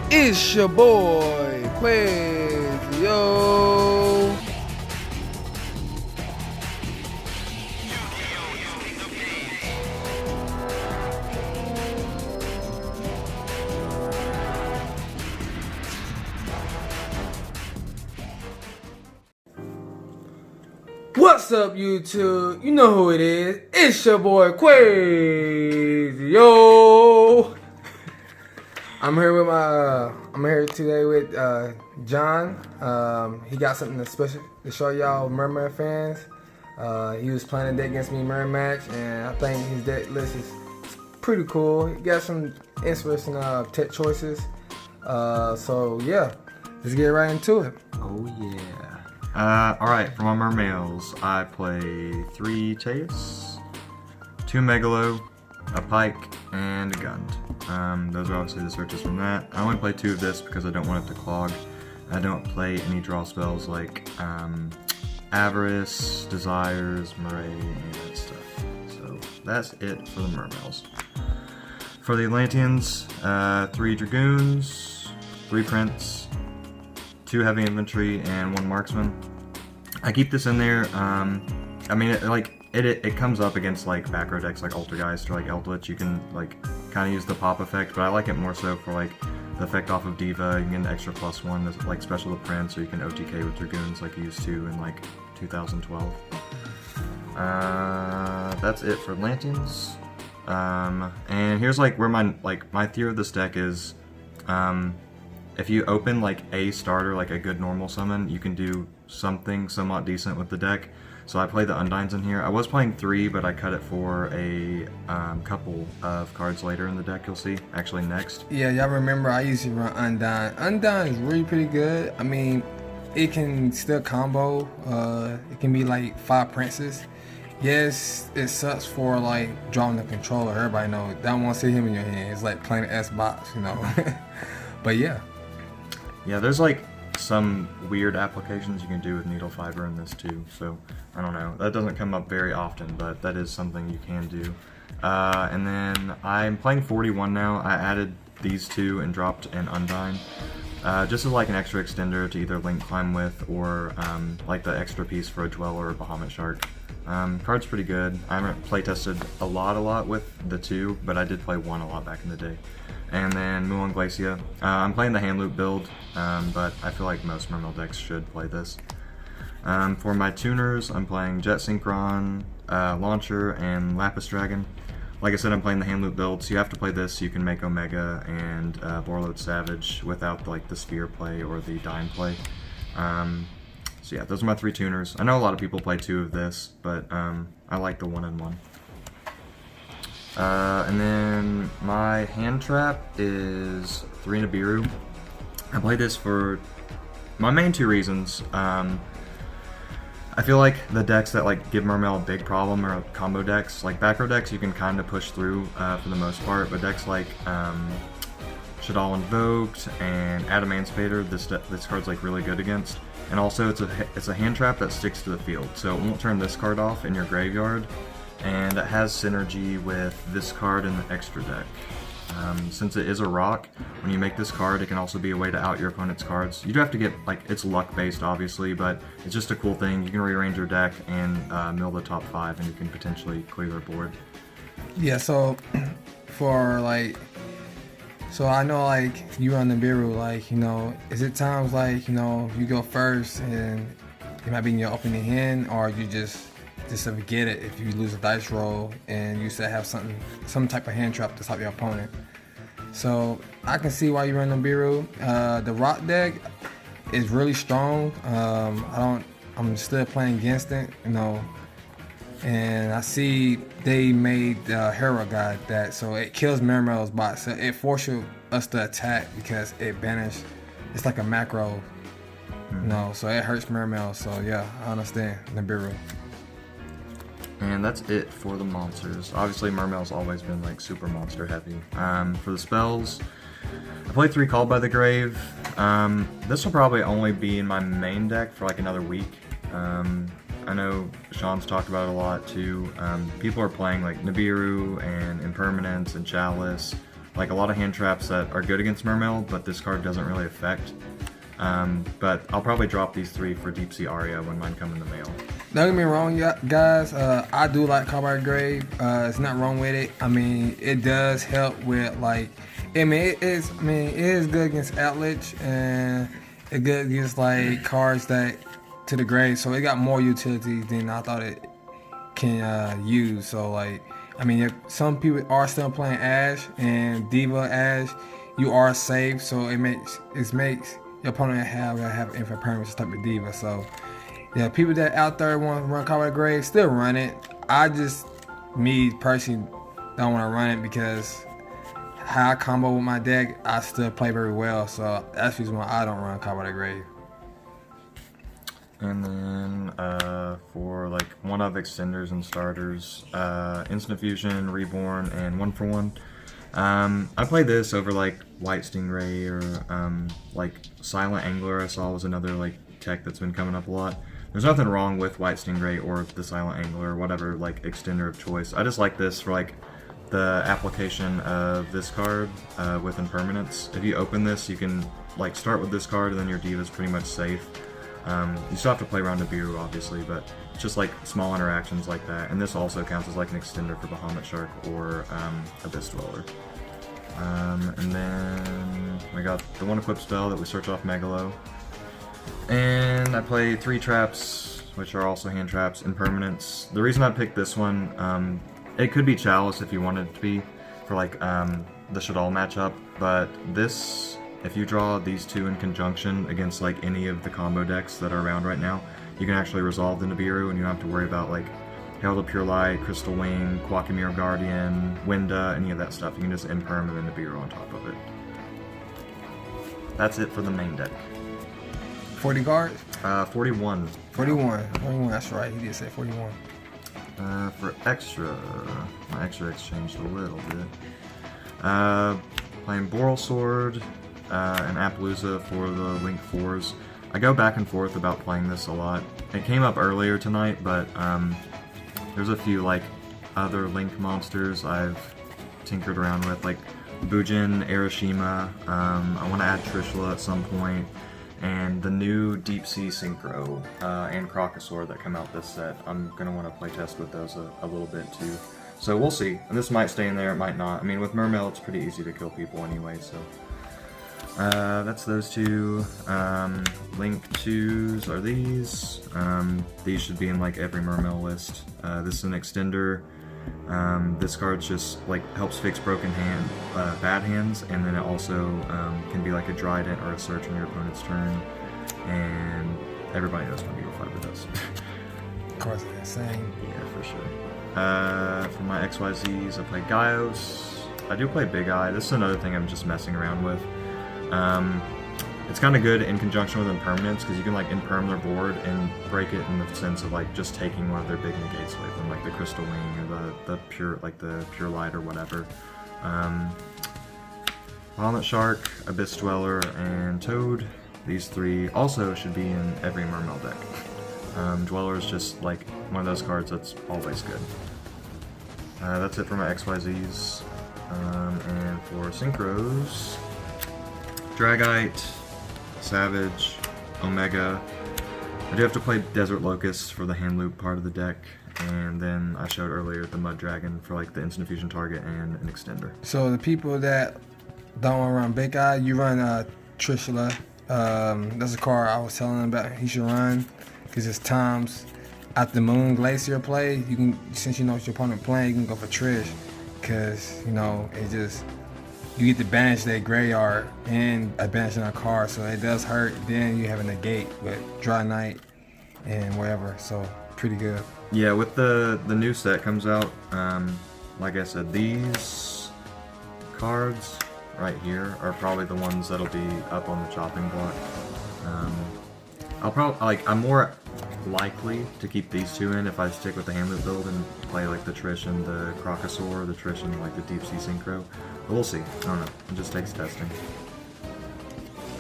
It's your boy, Quiz, yo. What's up, YouTube? You know who it is. It's your boy, Quiz, yo. I'm here today with John. He got something special to show y'all Mermail fans. He was playing a deck against me Mermail match, and I think his deck list is pretty cool. He got some interesting tech choices. So yeah, let's get right into it. Oh yeah. Alright, for my Mermails, I play 3 Teus, 2 Megalo, a Pike, and a Gund. Those are obviously the searches from that. I only play 2 of this because I don't want it to clog. I don't play any draw spells like Avarice, Desires, Murray, any of that stuff. So that's it for the Mermails. For the Atlanteans, 3 Dragoons, 3 Prince, 2 heavy infantry, and 1 marksman. I keep this in there. I mean, it comes up against like back row decks like Altergeist or like Eldritch. You can like kind of use the pop effect, but I like it more so for like the effect off of Diva. You can get an extra +1 that's like special to Prince, or you can OTK with Dragoons like you used to in like 2012. That's it for Atlanteans. And here's like where my theory of this deck is. If you open like a starter, like a good normal summon, you can do something somewhat decent with the deck. So I played the Undynes in here. I was playing 3, but I cut it for a couple of cards later in the deck, you'll see. Actually next. Yeah, y'all remember I used to run Undyne. Undyne is really pretty good. I mean, it can still combo. It can be like 5 princes. Yes, it sucks for like drawing the controller. Everybody knows. Don't want to see him in your hand. It's like playing an S-box, you know. But yeah. Yeah, there's like some weird applications you can do with needle fiber in this too, so I don't know. That doesn't come up very often, but that is something you can do. And then I'm playing 41 now. I added these 2 and dropped an Undyne. Just as like an extra extender to either link climb with, or like the extra piece for a Dweller or Bahamut Shark. Card's pretty good. I haven't play tested a lot with the 2, but I did play 1 a lot back in the day. And then Mulan Glacia. I'm playing the hand loop build, but I feel like most Mermail decks should play this. For my tuners, I'm playing Jet Synchron, Launcher, and Lapis Dragon. Like I said, I'm playing the hand loop build, so you have to play this so you can make Omega and Borload Savage without like the Sphere play or the Dime play. So yeah, those are my 3 tuners. I know a lot of people play 2 of this, but I like the 1-in-1. And then my hand trap is 3 Nibiru. I play this for my main 2 reasons. I feel like the decks that like give Mermail a big problem are combo decks. Like back row decks you can kind of push through for the most part, but decks like Shaddoll Invoked and Adamantipator, this card's like really good against. And also it's a hand trap that sticks to the field, so it won't turn this card off in your graveyard. And it has synergy with this card in the extra deck. Since it is a rock, when you make this card, it can also be a way to out your opponent's cards. You do have to get, like, it's luck based obviously, but it's just a cool thing. You can rearrange your deck and mill the top 5, and you can potentially clear their board. Yeah, so for like, so I know like you run the Nibiru, like, you know, is it times like, you know, you go first and it might be in your opening hand, or you just forget it if you lose a dice roll and you still have some type of hand trap to stop your opponent. So I can see why you run Nibiru. The rock deck is really strong. I'm still playing against it, you know. And I see they made the Hero Guide that, so it kills Mermail's bot. So it forces us to attack because it banishes. It's like a macro, you know. So it hurts Mermail. So yeah, I understand Nibiru. And that's it for the monsters. Obviously, Mermail's always been like super monster heavy. For the spells, I played 3 Called by the Grave. This will probably only be in my main deck for like another week. I know Sean's talked about it a lot too. People are playing like Nibiru and Impermanence and Chalice like a lot of hand traps that are good against Mermail, but this card doesn't really affect. But I'll probably drop these 3 for Deep Sea Aria when mine come in the mail. Don't get me wrong, guys. I do like Carbide Grave. It's not wrong with it. I mean, it does help with like. I mean, it is good against Outlich and it's good against like cards that to the grave. So it got more utility than I thought it can use. So like, I mean, if some people are still playing Ash and Diva Ash, you are safe. So it makes your opponent have infinite permanence type of Diva. So yeah, people that out there want to run Carbide Grave, still run it. Me personally, don't want to run it because how I combo with my deck, I still play very well. So that's the reason why I don't run Carbide Grave. And then for like one of extenders and starters, Instant Fusion, Reborn, and 1-for-1. I play this over like White Stingray or like Silent Angler. I saw was another like tech that's been coming up a lot. There's nothing wrong with White Stingray or the Silent Angler or whatever like extender of choice. I just like this for like the application of this card with impermanence. If you open this, you can like start with this card and then your Diva's pretty much safe. You still have to play around Nibiru obviously, but it's just like small interactions like that. And this also counts as like an extender for Bahamut Shark or Abyss Dweller. And then we got the 1-equip spell that we search off Megalo. And I play 3 traps, which are also hand traps, impermanence. The reason I picked this one, it could be Chalice if you wanted it to be for like the Shadal matchup, but this, if you draw these 2 in conjunction against like any of the combo decks that are around right now, you can actually resolve the Nibiru and you don't have to worry about like Herald of Pure Light, Crystal Wing, Quackimir Guardian, Winda, any of that stuff. You can just imperm the Nibiru on top of it. That's it for the main deck. 40 cards? 41. 41, that's right, he did say 41. For extra, my extra changed a little bit. Playing Boral Sword and Appaloosa for the Link 4s. I go back and forth about playing this a lot. It came up earlier tonight, but there's a few like other Link monsters I've tinkered around with, like Bujin, Arashima. I want to add Trishula at some point. And the new Deep Sea Synchro and Crocosaur that come out this set. I'm going to want to play test with those a little bit too. So we'll see. And this might stay in there, it might not. I mean, with Mermail, it's pretty easy to kill people anyway, so. That's those 2. Link 2s are these. These should be in like every Mermail list. This is an extender. This card just like helps fix broken bad hands, and then it also can be like a Dryden or a search on your opponent's turn. And everybody knows what Needle Fiber does. Of course, it's insane. Yeah, for sure. For my XYZs, I play Gaios. I do play Big Eye. This is another thing I'm just messing around with. It's kind of good in conjunction with impermanence because you can like imperm their board and break it in the sense of like just taking one of their big negates away from like the Crystal Wing or the Pure Light or whatever. Bahamut Shark, Abyss Dweller, and Toad. These 3 also should be in every Mermail deck. Dweller is just like one of those cards that's always good. That's it for my XYZs. And for Synchros, Dragite, Savage, Omega. I do have to play Desert Locust for the hand loop part of the deck, and then I showed earlier the Mud Dragon for like the instant fusion target and an extender. So the people that don't want to run Big Eye, you run Trishula. That's a card I was telling him about. He should run because it's times at the Moon Glacier play. You can, since you know what your opponent playing, you can go for Trish because you know it just. You get to banish their graveyard and a banishing a card, so it does hurt. Then you have a negate with Dry Knight and whatever, so pretty good. Yeah, with the new set comes out, like I said, these cards right here are probably the ones that'll be up on the chopping block. I'm more likely to keep these 2 in if I stick with the hand loop build and play like the Trish and the Crocosaur, the Trish and like the Deep Sea Synchro. But we'll see. I don't know. It just takes testing.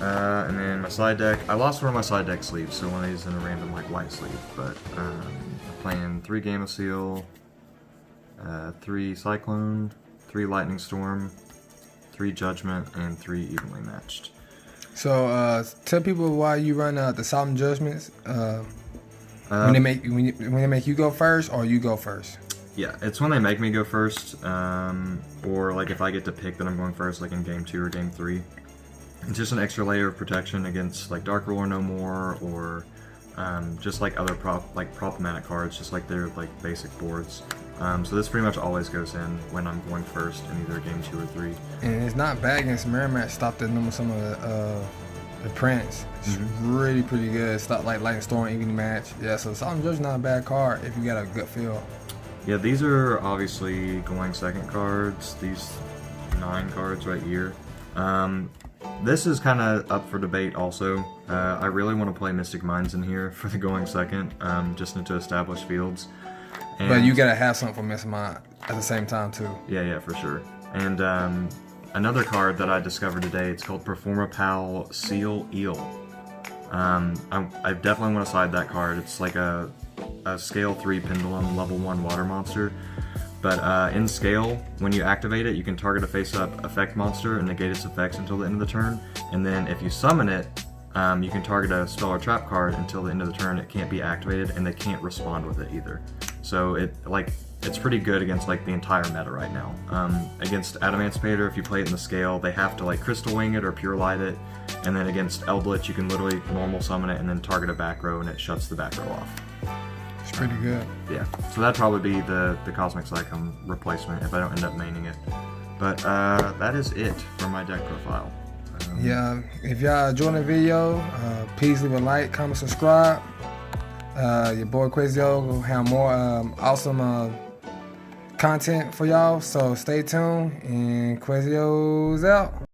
And then my side deck. I lost one of my side deck sleeves, so one of these in a random like white sleeve. But I'm playing 3 Gamma Seal, 3 Cyclone, 3 Lightning Storm, 3 Judgment, and 3 Evenly Matched. So tell people why you run the Solemn Judgments. When they make you go first, or you go first. Yeah, it's when they make me go first, or like if I get to pick that I'm going first, like in game 2 or game 3. It's just an extra layer of protection against like Dark Ruler No More, or just like other problematic cards, just like their like basic boards. So this pretty much always goes in when I'm going first in either game 2 or 3. And it's not bad against Mermail. Stop the number some of the prints. It's really pretty good. Stop like Lightning Storm, Evening Match. Yeah, so Solemn Judge is not a bad card if you got a gut feel. Yeah, these are obviously going second cards. These 9 cards right here. This is kind of up for debate also. I really want to play Mystic Minds in here for the going second, just to establish fields. And but you gotta have something for Mystic Mind at the same time too. Yeah, for sure. And another card that I discovered today, it's called Performapal Seal Eel. I definitely want to side that card. It's like a scale 3 pendulum level 1 water monster. But in scale, when you activate it, you can target a face-up effect monster and negate its effects until the end of the turn. And then if you summon it, you can target a spell or trap card until the end of the turn. It can't be activated, and they can't respond with it either. So it's pretty good against like the entire meta right now. Against Adamancipator, if you play it in the scale, they have to like Crystal Wing it or Pure Light it. And then against Eldritch, you can literally normal summon it and then target a back row, and it shuts the back row off. It's pretty good. Yeah, so that'd probably be the Cosmic Psychom replacement if I don't end up maining it. But that is it for my deck profile. Yeah, if y'all enjoyed the video, please leave a like, comment, subscribe. Your boy Quizio will have more awesome content for y'all, so stay tuned, and Quizio's out.